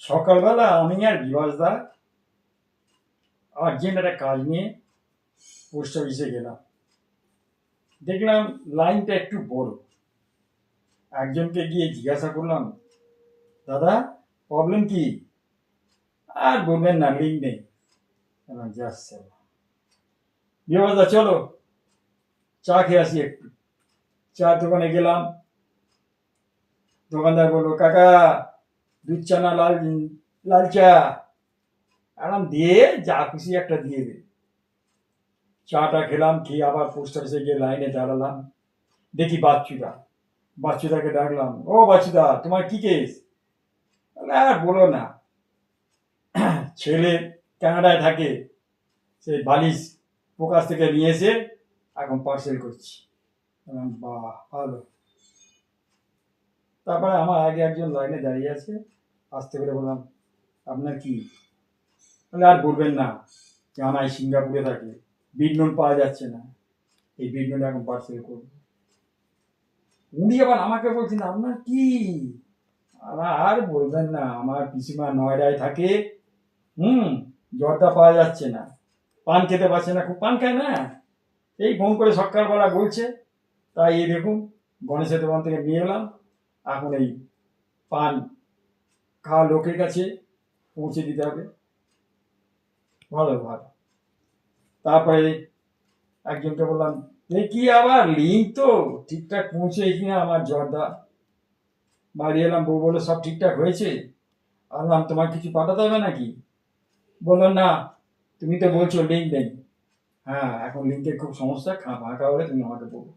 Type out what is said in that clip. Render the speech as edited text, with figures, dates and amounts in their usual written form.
সকালবেলা আমি আর বিভাসদা আর্জেন্ট একটা কাজ নিয়ে পোস্ট অফিসে গেলাম। দেখলাম লাইনটা একটু বড়। একজনকে গিয়ে জিজ্ঞাসা করলাম, দাদা প্রবলেম কি? আর বলবেন না, লিঙ্ক নেই। যাচ্ছে বিভাসদা, চলো চা খেয়ে আসি একটু। চা দোকানে গেলাম। দোকানদার বললো, কাকা দুধ চা না লাল লাল চা? এখন দিয়ে যা খুশি একটা দিয়ে দে। চাটা খেলাম, খেয়ে আবার পোস্ট অফিসে গিয়ে লাইনে দাঁড়ালাম। দেখি বাচ্চুদাকে ডাকলাম, ও বাচ্চুদা, তোমার কি কেস? আর বলো না, ছেলে কানাডায় থাকে, সেই বালিশ প্রকাশ থেকে নিয়ে এসে এখন পার্সেল করছি। বাহ, ভালো। তারপরে আমার আগে একজন লাইনে দাঁড়িয়ে আছে, আসতে করে বললাম, আপনার কি? বলে, আর বলবেন না, জামাই সিঙ্গাপুরে থাকে, বিট নুন পাওয়া যাচ্ছে না, এই বিট নুন এখন পার্সেল করবো। উনি আবার আমাকে বলছেন, আপনার কি? আর বলবেন না, আমার পিসিমা নয়ডায় থাকে, জর্দা পাওয়া যাচ্ছে না, পান খেতে পারছে না, খুব পান খায় না, এই ফোন করে সকালবেলা বলছে। তাই এই দেখুন, গণেশের দোকান থেকে নিয়ে এলাম। এখন এই পান খাওয়া লোকের কাছে পৌঁছে দিতে হবে। ভালো ভালো। তারপরে একজনকে বললাম, দেখি আবার লিঙ্ক তো ঠিকঠাক পৌঁছে কিনা আমার জর্দা। বাড়ি এলাম, বউ বললো সব ঠিকঠাক হয়েছে। বললাম, তোমার কিছু পাঠাতে হবে নাকি? বললো, না, তুমি তো বলছো লিঙ্ক নেই। হ্যাঁ, এখন লিঙ্কের খুব সমস্যা, ফাঁকা হলে তুমি আমাকে বলো।